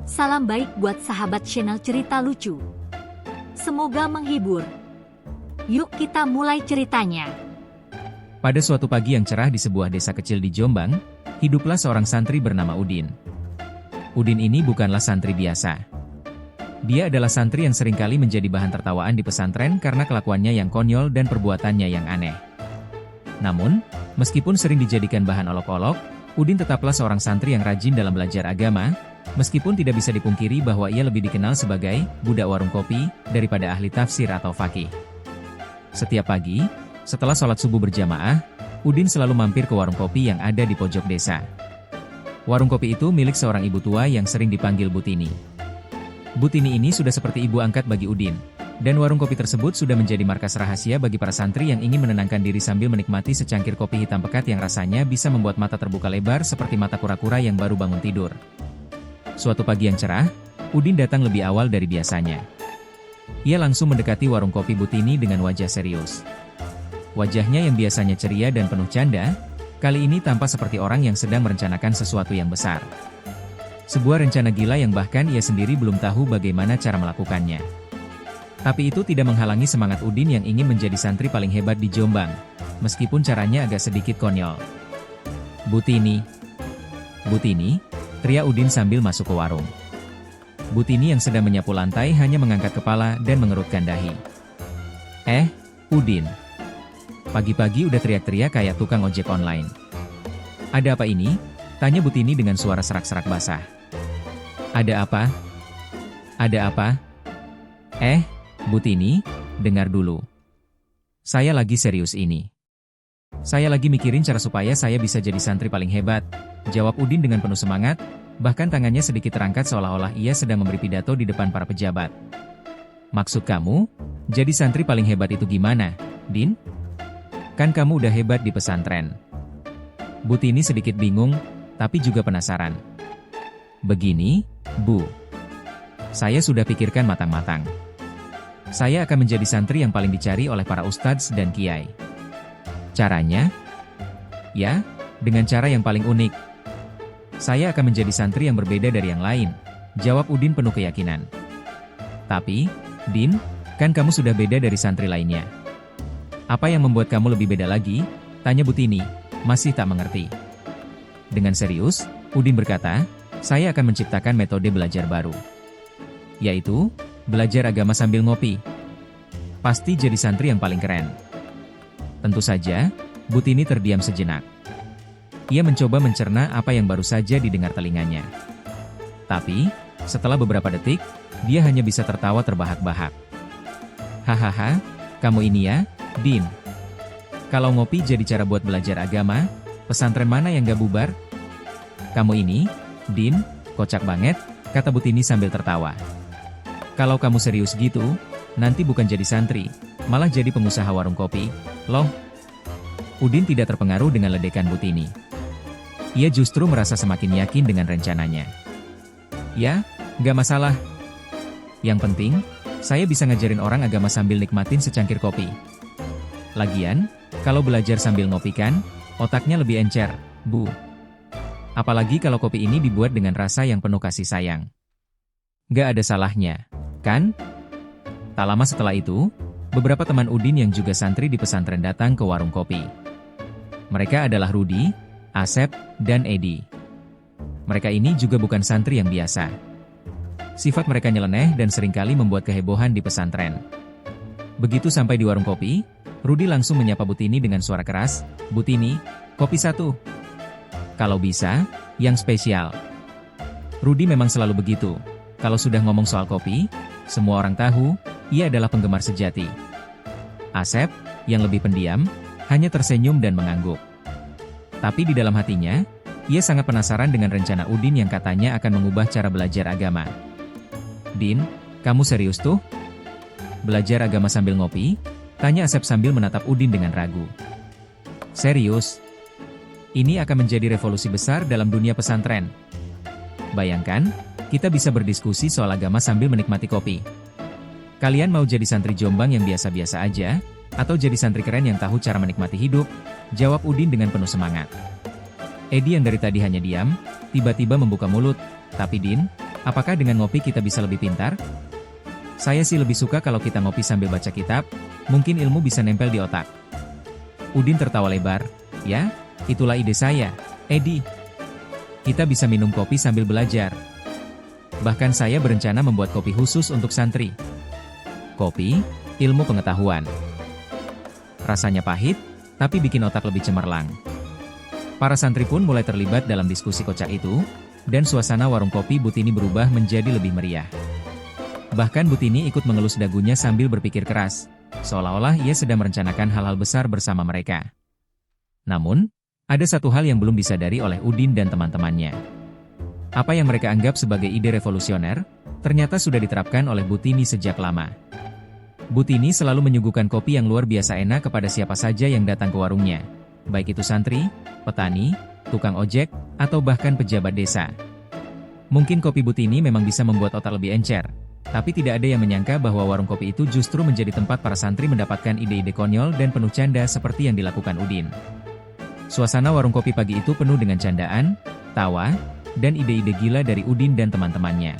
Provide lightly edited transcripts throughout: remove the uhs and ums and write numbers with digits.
Salam baik buat sahabat channel cerita lucu. Semoga menghibur. Yuk kita mulai ceritanya. Pada suatu pagi yang cerah di sebuah desa kecil di Jombang, hiduplah seorang santri bernama Udin. Udin ini bukanlah santri biasa. Dia adalah santri yang seringkali menjadi bahan tertawaan di pesantren karena kelakuannya yang konyol dan perbuatannya yang aneh. Namun, meskipun sering dijadikan bahan olok-olok, Udin tetaplah seorang santri yang rajin dalam belajar agama, meskipun tidak bisa dipungkiri bahwa ia lebih dikenal sebagai budak warung kopi daripada ahli tafsir atau faqih. Setiap pagi, setelah sholat subuh berjamaah, Udin selalu mampir ke warung kopi yang ada di pojok desa. Warung kopi itu milik seorang ibu tua yang sering dipanggil Butini. Butini ini sudah seperti ibu angkat bagi Udin, dan warung kopi tersebut sudah menjadi markas rahasia bagi para santri yang ingin menenangkan diri sambil menikmati secangkir kopi hitam pekat yang rasanya bisa membuat mata terbuka lebar seperti mata kura-kura yang baru bangun tidur. Suatu pagi yang cerah, Udin datang lebih awal dari biasanya. Ia langsung mendekati warung kopi Butini dengan wajah serius. Wajahnya yang biasanya ceria dan penuh canda, kali ini tampak seperti orang yang sedang merencanakan sesuatu yang besar. Sebuah rencana gila yang bahkan ia sendiri belum tahu bagaimana cara melakukannya. Tapi itu tidak menghalangi semangat Udin yang ingin menjadi santri paling hebat di Jombang, meskipun caranya agak sedikit konyol. Butini, Butini, teriak Udin sambil masuk ke warung. Butini yang sedang menyapu lantai hanya mengangkat kepala dan mengerutkan dahi. Udin. Pagi-pagi udah teriak-teriak kayak tukang ojek online. Ada apa ini? Tanya Butini dengan suara serak-serak basah. Ada apa? Ada apa? Butini, dengar dulu. Saya lagi serius ini. Saya lagi mikirin cara supaya saya bisa jadi santri paling hebat, jawab Udin dengan penuh semangat, bahkan tangannya sedikit terangkat seolah-olah ia sedang memberi pidato di depan para pejabat. Maksud kamu, jadi santri paling hebat itu gimana, Din? Kan kamu udah hebat di pesantren. Butini sedikit bingung, tapi juga penasaran. Begini, Bu. Saya sudah pikirkan matang-matang. Saya akan menjadi santri yang paling dicari oleh para ustadz dan kiai. Caranya? Ya, dengan cara yang paling unik. Saya akan menjadi santri yang berbeda dari yang lain, jawab Udin penuh keyakinan. Tapi, Din, kan kamu sudah beda dari santri lainnya. Apa yang membuat kamu lebih beda lagi? Tanya Butini, masih tak mengerti. Dengan serius, Udin berkata, saya akan menciptakan metode belajar baru. Yaitu, belajar agama sambil ngopi. Pasti jadi santri yang paling keren. Tentu saja, Butini terdiam sejenak. Ia mencoba mencerna apa yang baru saja didengar telinganya. Tapi, setelah beberapa detik, dia hanya bisa tertawa terbahak-bahak. Hahaha, kamu ini ya, Din. Kalau ngopi jadi cara buat belajar agama, pesantren mana yang gak bubar? Kamu ini, Din, kocak banget, kata Butini sambil tertawa. Kalau kamu serius gitu, nanti bukan jadi santri, malah jadi pengusaha warung kopi, loh. Udin tidak terpengaruh dengan ledekan Butini. Ia justru merasa semakin yakin dengan rencananya. Ya, gak masalah. Yang penting, saya bisa ngajarin orang agama sambil nikmatin secangkir kopi. Lagian, kalau belajar sambil ngopi kan, otaknya lebih encer, Bu. Apalagi kalau kopi ini dibuat dengan rasa yang penuh kasih sayang. Gak ada salahnya, kan? Tak lama setelah itu, beberapa teman Udin yang juga santri di pesantren datang ke warung kopi. Mereka adalah Rudi, Asep, dan Edi. Mereka ini juga bukan santri yang biasa. Sifat mereka nyeleneh dan seringkali membuat kehebohan di pesantren. Begitu sampai di warung kopi, Rudi langsung menyapa Butini dengan suara keras, Butini, kopi satu. Kalau bisa, yang spesial. Rudi memang selalu begitu. Kalau sudah ngomong soal kopi, semua orang tahu, ia adalah penggemar sejati. Asep, yang lebih pendiam, hanya tersenyum dan mengangguk. Tapi di dalam hatinya, ia sangat penasaran dengan rencana Udin yang katanya akan mengubah cara belajar agama. Din, kamu serius tuh? Belajar agama sambil ngopi? Tanya Asep sambil menatap Udin dengan ragu. Serius? Ini akan menjadi revolusi besar dalam dunia pesantren. Bayangkan, kita bisa berdiskusi soal agama sambil menikmati kopi. Kalian mau jadi santri Jombang yang biasa-biasa aja, atau jadi santri keren yang tahu cara menikmati hidup? Jawab Udin dengan penuh semangat. Edi yang dari tadi hanya diam, tiba-tiba membuka mulut. Tapi Din, Apakah dengan ngopi kita bisa lebih pintar? Saya sih lebih suka kalau kita ngopi sambil baca kitab, mungkin ilmu bisa nempel di otak. Udin tertawa lebar. Ya, itulah ide saya, Edi. Kita bisa minum kopi sambil belajar. Bahkan saya berencana membuat kopi khusus untuk santri. Kopi, ilmu pengetahuan. Rasanya pahit, tapi bikin otak lebih cemerlang. Para santri pun mulai terlibat dalam diskusi kocak itu, dan suasana warung kopi Butini berubah menjadi lebih meriah. Bahkan Butini ikut mengelus dagunya sambil berpikir keras, seolah-olah ia sedang merencanakan hal-hal besar bersama mereka. Namun, ada satu hal yang belum disadari oleh Udin dan teman-temannya. Apa yang mereka anggap sebagai ide revolusioner, ternyata sudah diterapkan oleh Butini sejak lama. Butini selalu menyuguhkan kopi yang luar biasa enak kepada siapa saja yang datang ke warungnya, baik itu santri, petani, tukang ojek, atau bahkan pejabat desa. Mungkin kopi Butini memang bisa membuat otak lebih encer, tapi tidak ada yang menyangka bahwa warung kopi itu justru menjadi tempat para santri mendapatkan ide-ide konyol dan penuh canda seperti yang dilakukan Udin. Suasana warung kopi pagi itu penuh dengan candaan, tawa, dan ide-ide gila dari Udin dan teman-temannya.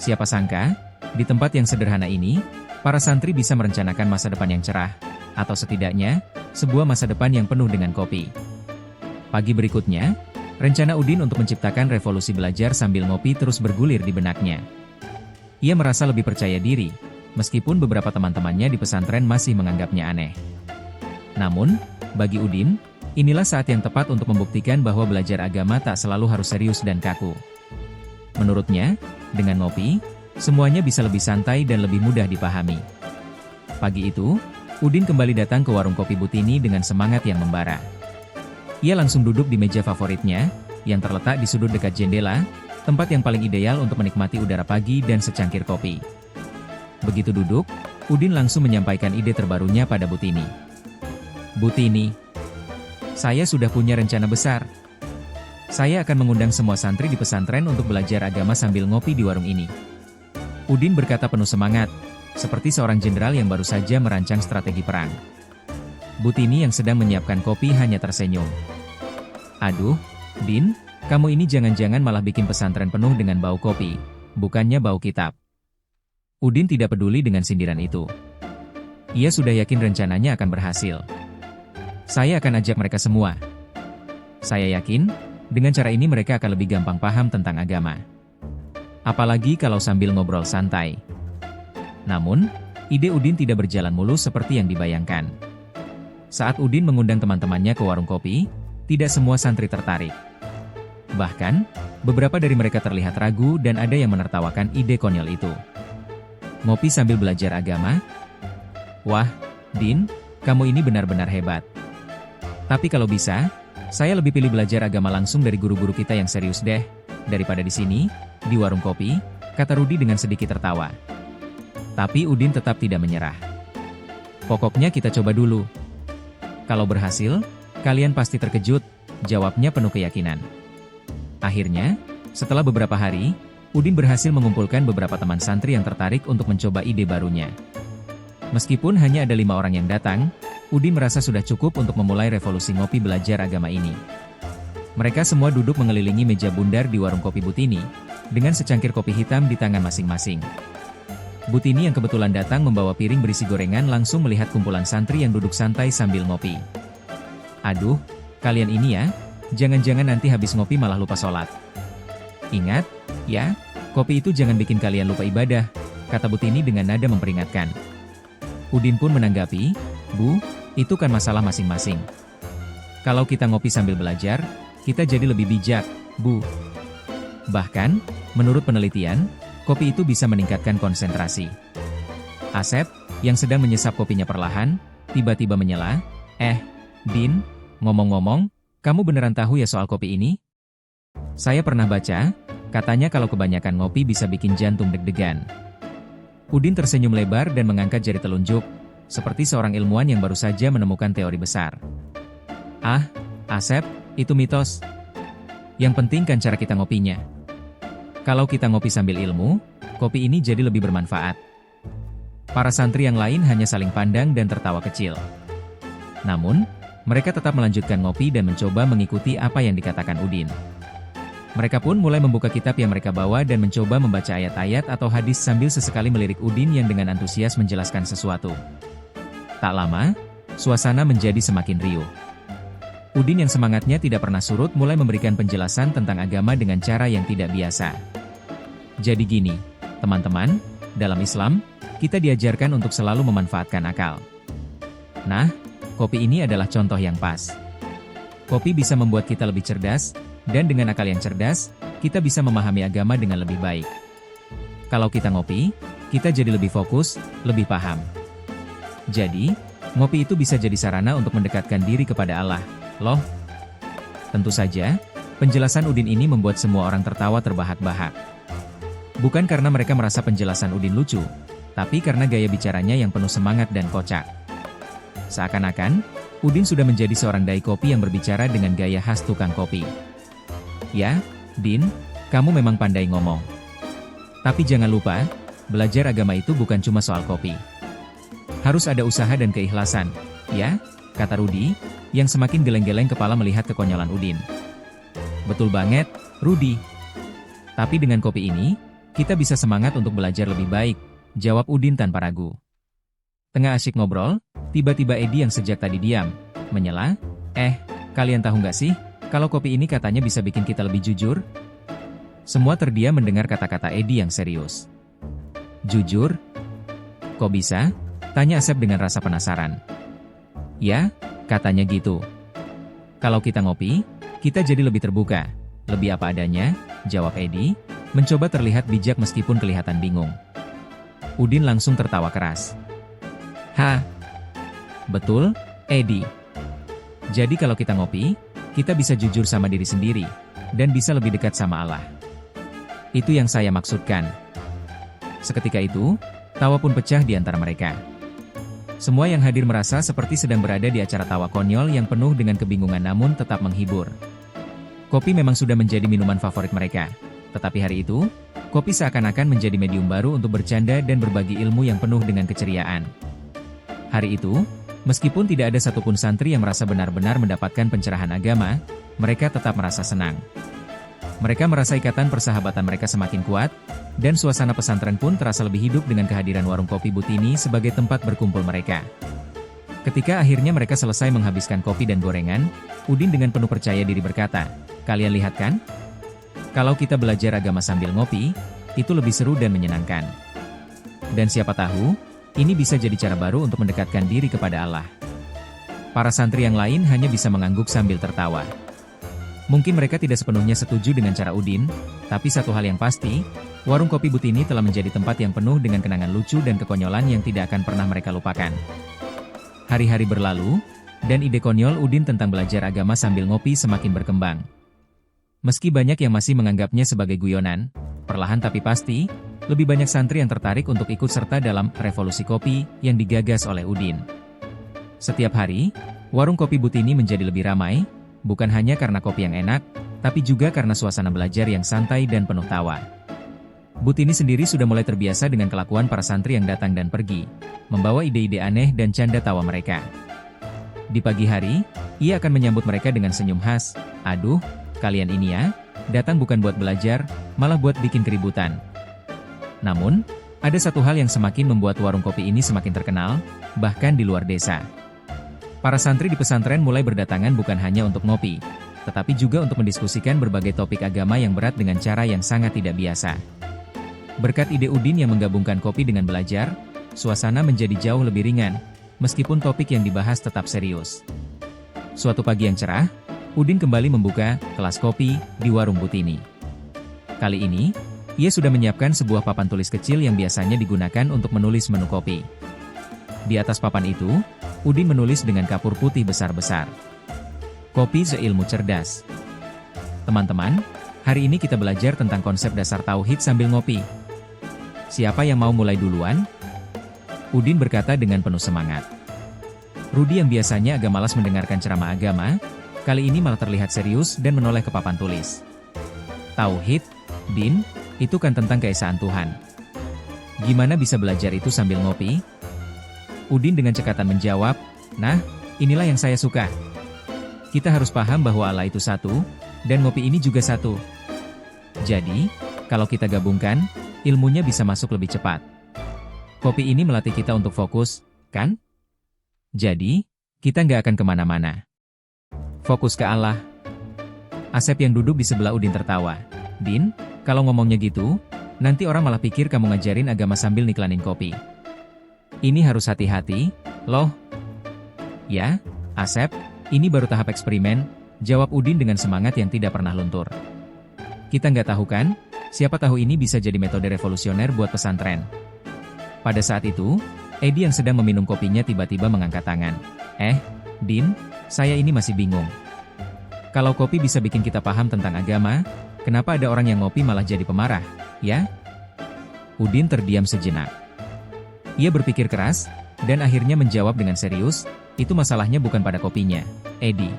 Siapa sangka, di tempat yang sederhana ini, para santri bisa merencanakan masa depan yang cerah, atau setidaknya, sebuah masa depan yang penuh dengan kopi. Pagi berikutnya, rencana Udin untuk menciptakan revolusi belajar sambil ngopi terus bergulir di benaknya. Ia merasa lebih percaya diri, meskipun beberapa teman-temannya di pesantren masih menganggapnya aneh. Namun, bagi Udin, inilah saat yang tepat untuk membuktikan bahwa belajar agama tak selalu harus serius dan kaku. Menurutnya, dengan ngopi, semuanya bisa lebih santai dan lebih mudah dipahami. Pagi itu, Udin kembali datang ke warung kopi Butini dengan semangat yang membara. Ia langsung duduk di meja favoritnya, yang terletak di sudut dekat jendela, tempat yang paling ideal untuk menikmati udara pagi dan secangkir kopi. Begitu duduk, Udin langsung menyampaikan ide terbarunya pada Butini. Butini, saya sudah punya rencana besar. Saya akan mengundang semua santri di pesantren untuk belajar agama sambil ngopi di warung ini. Udin berkata penuh semangat, seperti seorang jenderal yang baru saja merancang strategi perang. Butini yang sedang menyiapkan kopi hanya tersenyum. Aduh, Din, kamu ini jangan-jangan malah bikin pesantren penuh dengan bau kopi, bukannya bau kitab. Udin tidak peduli dengan sindiran itu. Ia sudah yakin rencananya akan berhasil. Saya akan ajak mereka semua. Saya yakin, dengan cara ini mereka akan lebih gampang paham tentang agama. Apalagi kalau sambil ngobrol santai. Namun, ide Udin tidak berjalan mulus seperti yang dibayangkan. Saat Udin mengundang teman-temannya ke warung kopi, tidak semua santri tertarik. Bahkan, beberapa dari mereka terlihat ragu dan ada yang menertawakan ide konyol itu. Ngopi sambil belajar agama? Wah, Din, kamu ini benar-benar hebat. Tapi kalau bisa, saya lebih pilih belajar agama langsung dari guru-guru kita yang serius deh, daripada di sini, di warung kopi, kata Rudi dengan sedikit tertawa. Tapi Udin tetap tidak menyerah. Pokoknya kita coba dulu. Kalau berhasil, kalian pasti terkejut, jawabnya penuh keyakinan. Akhirnya, setelah beberapa hari, Udin berhasil mengumpulkan beberapa teman santri yang tertarik untuk mencoba ide barunya. Meskipun hanya ada 5 orang yang datang, Udin merasa sudah cukup untuk memulai revolusi ngopi belajar agama ini. Mereka semua duduk mengelilingi meja bundar di warung kopi Butini, dengan secangkir kopi hitam di tangan masing-masing. Butini yang kebetulan datang membawa piring berisi gorengan langsung melihat kumpulan santri yang duduk santai sambil ngopi. Aduh, kalian ini ya, jangan-jangan nanti habis ngopi malah lupa sholat. Ingat, ya, kopi itu jangan bikin kalian lupa ibadah, kata Butini dengan nada memperingatkan. Udin pun menanggapi, Bu, itu kan masalah masing-masing. Kalau kita ngopi sambil belajar, kita jadi lebih bijak, Bu. Bahkan, menurut penelitian, kopi itu bisa meningkatkan konsentrasi. Asep, yang sedang menyesap kopinya perlahan, tiba-tiba menyela, Din, ngomong-ngomong, kamu beneran tahu ya soal kopi ini? Saya pernah baca, katanya kalau kebanyakan ngopi bisa bikin jantung deg-degan. Udin tersenyum lebar dan mengangkat jari telunjuk, seperti seorang ilmuwan yang baru saja menemukan teori besar. Ah, Asep, itu mitos. Yang penting kan cara kita ngopinya. Kalau kita ngopi sambil ilmu, kopi ini jadi lebih bermanfaat. Para santri yang lain hanya saling pandang dan tertawa kecil. Namun, mereka tetap melanjutkan ngopi dan mencoba mengikuti apa yang dikatakan Udin. Mereka pun mulai membuka kitab yang mereka bawa dan mencoba membaca ayat-ayat atau hadis sambil sesekali melirik Udin yang dengan antusias menjelaskan sesuatu. Tak lama, suasana menjadi semakin riuh. Udin yang semangatnya tidak pernah surut mulai memberikan penjelasan tentang agama dengan cara yang tidak biasa. Jadi gini, teman-teman, dalam Islam, kita diajarkan untuk selalu memanfaatkan akal. Nah, kopi ini adalah contoh yang pas. Kopi bisa membuat kita lebih cerdas, dan dengan akal yang cerdas, kita bisa memahami agama dengan lebih baik. Kalau kita ngopi, kita jadi lebih fokus, lebih paham. Jadi, ngopi itu bisa jadi sarana untuk mendekatkan diri kepada Allah, loh. Tentu saja, penjelasan Udin ini membuat semua orang tertawa terbahak-bahak. Bukan karena mereka merasa penjelasan Udin lucu, tapi karena gaya bicaranya yang penuh semangat dan kocak. Seakan-akan, Udin sudah menjadi seorang dai kopi yang berbicara dengan gaya khas tukang kopi. Ya, Din, kamu memang pandai ngomong. Tapi jangan lupa, belajar agama itu bukan cuma soal kopi. Harus ada usaha dan keikhlasan, ya, kata Rudi, yang semakin geleng-geleng kepala melihat kekonyolan Udin. Betul banget, Rudi. Tapi dengan kopi ini, kita bisa semangat untuk belajar lebih baik, jawab Udin tanpa ragu. Tengah asyik ngobrol, tiba-tiba Edi yang sejak tadi diam, menyela, kalian tahu nggak sih, kalau kopi ini katanya bisa bikin kita lebih jujur? Semua terdiam mendengar kata-kata Edi yang serius. Jujur? Kok bisa? Tanya Asep dengan rasa penasaran. Ya, katanya gitu. Kalau kita ngopi, kita jadi lebih terbuka, lebih apa adanya, jawab Edi, mencoba terlihat bijak meskipun kelihatan bingung. Udin langsung tertawa keras. Betul, Edi. Jadi kalau kita ngopi, kita bisa jujur sama diri sendiri, dan bisa lebih dekat sama Allah. Itu yang saya maksudkan. Seketika itu, tawa pun pecah di antara mereka. Semua yang hadir merasa seperti sedang berada di acara tawa konyol yang penuh dengan kebingungan namun tetap menghibur. Kopi memang sudah menjadi minuman favorit mereka. Tetapi hari itu, kopi seakan-akan menjadi medium baru untuk bercanda dan berbagi ilmu yang penuh dengan keceriaan. Hari itu, meskipun tidak ada satupun santri yang merasa benar-benar mendapatkan pencerahan agama, mereka tetap merasa senang. Mereka merasa ikatan persahabatan mereka semakin kuat, dan suasana pesantren pun terasa lebih hidup dengan kehadiran warung kopi Butini sebagai tempat berkumpul mereka. Ketika akhirnya mereka selesai menghabiskan kopi dan gorengan, Udin dengan penuh percaya diri berkata, "Kalian lihat kan? Kalau kita belajar agama sambil ngopi, itu lebih seru dan menyenangkan. Dan siapa tahu, ini bisa jadi cara baru untuk mendekatkan diri kepada Allah." Para santri yang lain hanya bisa mengangguk sambil tertawa. Mungkin mereka tidak sepenuhnya setuju dengan cara Udin, tapi satu hal yang pasti, warung kopi Butini telah menjadi tempat yang penuh dengan kenangan lucu dan kekonyolan yang tidak akan pernah mereka lupakan. Hari-hari berlalu, dan ide konyol Udin tentang belajar agama sambil ngopi semakin berkembang. Meski banyak yang masih menganggapnya sebagai guyonan, perlahan tapi pasti, lebih banyak santri yang tertarik untuk ikut serta dalam revolusi kopi yang digagas oleh Udin. Setiap hari, warung kopi Butini menjadi lebih ramai, bukan hanya karena kopi yang enak, tapi juga karena suasana belajar yang santai dan penuh tawa. Butini sendiri sudah mulai terbiasa dengan kelakuan para santri yang datang dan pergi, membawa ide-ide aneh dan canda tawa mereka. Di pagi hari, ia akan menyambut mereka dengan senyum khas, "Aduh, kalian ini ya, datang bukan buat belajar, malah buat bikin keributan." Namun, ada satu hal yang semakin membuat warung kopi ini semakin terkenal, bahkan di luar desa. Para santri di pesantren mulai berdatangan bukan hanya untuk ngopi, tetapi juga untuk mendiskusikan berbagai topik agama yang berat dengan cara yang sangat tidak biasa. Berkat ide Udin yang menggabungkan kopi dengan belajar, suasana menjadi jauh lebih ringan, meskipun topik yang dibahas tetap serius. Suatu pagi yang cerah, Udin kembali membuka kelas kopi di warung Butini. Kali ini, ia sudah menyiapkan sebuah papan tulis kecil yang biasanya digunakan untuk menulis menu kopi. Di atas papan itu, Udin menulis dengan kapur putih besar-besar. Kopi seilmu cerdas. Teman-teman, hari ini kita belajar tentang konsep dasar tauhid sambil ngopi. Siapa yang mau mulai duluan? Udin berkata dengan penuh semangat. Rudi yang biasanya agak malas mendengarkan ceramah agama, kali ini malah terlihat serius dan menoleh ke papan tulis. Tauhid, Din, itu kan tentang keesaan Tuhan. Gimana bisa belajar itu sambil ngopi? Udin dengan cekatan menjawab, "Nah, inilah yang saya suka. Kita harus paham bahwa Allah itu satu, dan ngopi ini juga satu. Jadi, kalau kita gabungkan, ilmunya bisa masuk lebih cepat. Kopi ini melatih kita untuk fokus, kan? Jadi, kita nggak akan kemana-mana. Fokus ke Allah. Asep yang duduk di sebelah Udin tertawa. Din, kalau ngomongnya gitu, nanti orang malah pikir kamu ngajarin agama sambil niklanin kopi. Ini harus hati-hati, loh. Ya, Asep, ini baru tahap eksperimen, jawab Udin dengan semangat yang tidak pernah luntur. Kita nggak tahu kan, siapa tahu ini bisa jadi metode revolusioner buat pesantren. Pada saat itu, Edi yang sedang meminum kopinya tiba-tiba mengangkat tangan. Din, saya ini masih bingung. Kalau kopi bisa bikin kita paham tentang agama, kenapa ada orang yang ngopi malah jadi pemarah, ya? Udin terdiam sejenak. Ia berpikir keras, dan akhirnya menjawab dengan serius, itu masalahnya bukan pada kopinya, Edi.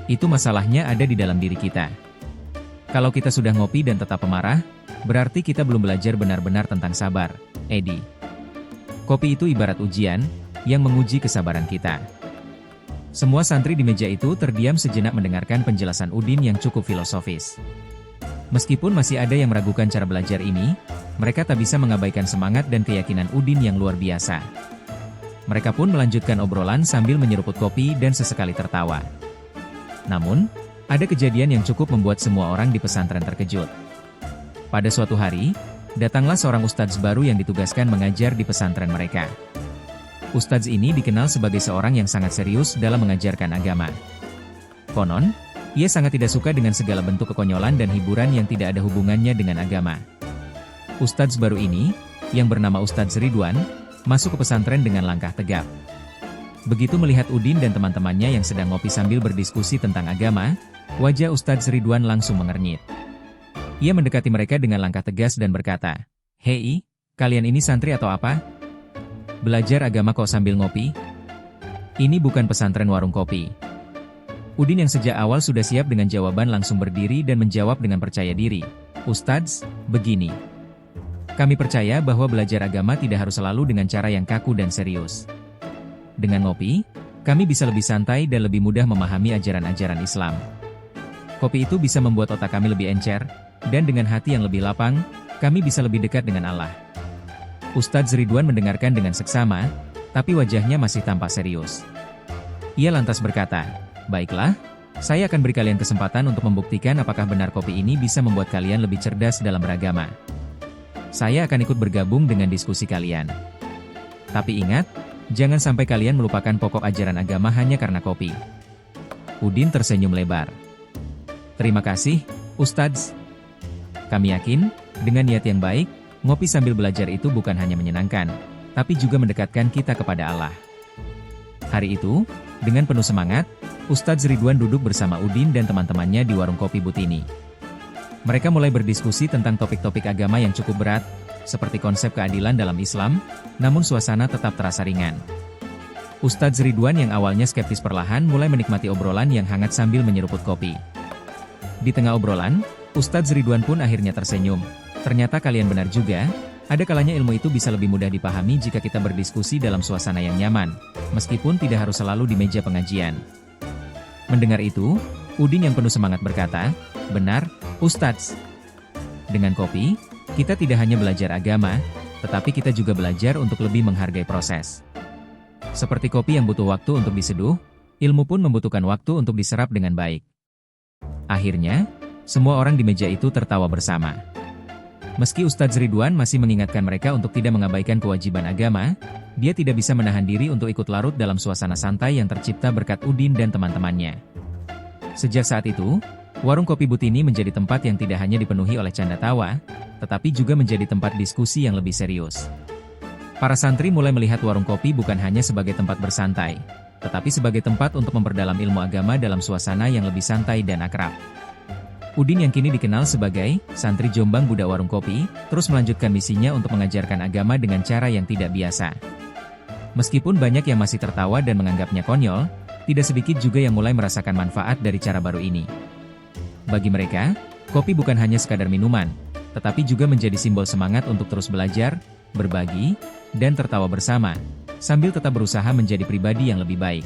Itu masalahnya ada di dalam diri kita. Kalau kita sudah ngopi dan tetap pemarah, berarti kita belum belajar benar-benar tentang sabar, Edi. Kopi itu ibarat ujian, yang menguji kesabaran kita. Semua santri di meja itu terdiam sejenak mendengarkan penjelasan Udin yang cukup filosofis. Meskipun masih ada yang meragukan cara belajar ini, mereka tak bisa mengabaikan semangat dan keyakinan Udin yang luar biasa. Mereka pun melanjutkan obrolan sambil menyeruput kopi dan sesekali tertawa. Namun, ada kejadian yang cukup membuat semua orang di pesantren terkejut. Pada suatu hari, datanglah seorang ustadz baru yang ditugaskan mengajar di pesantren mereka. Ustadz ini dikenal sebagai seorang yang sangat serius dalam mengajarkan agama. Konon, ia sangat tidak suka dengan segala bentuk kekonyolan dan hiburan yang tidak ada hubungannya dengan agama. Ustadz baru ini, yang bernama Ustadz Ridwan, masuk ke pesantren dengan langkah tegap. Begitu melihat Udin dan teman-temannya yang sedang ngopi sambil berdiskusi tentang agama, wajah Ustadz Ridwan langsung mengernyit. Ia mendekati mereka dengan langkah tegas dan berkata, "Hei, kalian ini santri atau apa? Belajar agama kok sambil ngopi? Ini bukan pesantren warung kopi." Udin yang sejak awal sudah siap dengan jawaban langsung berdiri dan menjawab dengan percaya diri. "Ustadz, begini. Kami percaya bahwa belajar agama tidak harus selalu dengan cara yang kaku dan serius. Dengan ngopi, kami bisa lebih santai dan lebih mudah memahami ajaran-ajaran Islam. Kopi itu bisa membuat otak kami lebih encer, dan dengan hati yang lebih lapang, kami bisa lebih dekat dengan Allah." Ustadz Ridwan mendengarkan dengan seksama, tapi wajahnya masih tampak serius. Ia lantas berkata, "Baiklah, saya akan beri kalian kesempatan untuk membuktikan apakah benar kopi ini bisa membuat kalian lebih cerdas dalam beragama. Saya akan ikut bergabung dengan diskusi kalian. Tapi ingat, jangan sampai kalian melupakan pokok ajaran agama hanya karena kopi." Udin tersenyum lebar. "Terima kasih, Ustadz. Kami yakin, dengan niat yang baik, ngopi sambil belajar itu bukan hanya menyenangkan, tapi juga mendekatkan kita kepada Allah." Hari itu, dengan penuh semangat, Ustadz Ridwan duduk bersama Udin dan teman-temannya di warung kopi Butini. Mereka mulai berdiskusi tentang topik-topik agama yang cukup berat, seperti konsep keadilan dalam Islam, namun suasana tetap terasa ringan. Ustadz Ridwan yang awalnya skeptis perlahan mulai menikmati obrolan yang hangat sambil menyeruput kopi. Di tengah obrolan, Ustadz Ridwan pun akhirnya tersenyum. "Ternyata kalian benar juga, ada kalanya ilmu itu bisa lebih mudah dipahami jika kita berdiskusi dalam suasana yang nyaman, meskipun tidak harus selalu di meja pengajian." Mendengar itu, Udin yang penuh semangat berkata, "Benar, Ustadz. Dengan kopi, kita tidak hanya belajar agama, tetapi kita juga belajar untuk lebih menghargai proses. Seperti kopi yang butuh waktu untuk diseduh, ilmu pun membutuhkan waktu untuk diserap dengan baik." Akhirnya, semua orang di meja itu tertawa bersama. Meski Ustadz Ridwan masih mengingatkan mereka untuk tidak mengabaikan kewajiban agama, dia tidak bisa menahan diri untuk ikut larut dalam suasana santai yang tercipta berkat Udin dan teman-temannya. Sejak saat itu, warung kopi Butini menjadi tempat yang tidak hanya dipenuhi oleh canda tawa, tetapi juga menjadi tempat diskusi yang lebih serius. Para santri mulai melihat warung kopi bukan hanya sebagai tempat bersantai, tetapi sebagai tempat untuk memperdalam ilmu agama dalam suasana yang lebih santai dan akrab. Udin yang kini dikenal sebagai santri Jombang Budak Warung Kopi, terus melanjutkan misinya untuk mengajarkan agama dengan cara yang tidak biasa. Meskipun banyak yang masih tertawa dan menganggapnya konyol, tidak sedikit juga yang mulai merasakan manfaat dari cara baru ini. Bagi mereka, kopi bukan hanya sekadar minuman, tetapi juga menjadi simbol semangat untuk terus belajar, berbagi, dan tertawa bersama, sambil tetap berusaha menjadi pribadi yang lebih baik.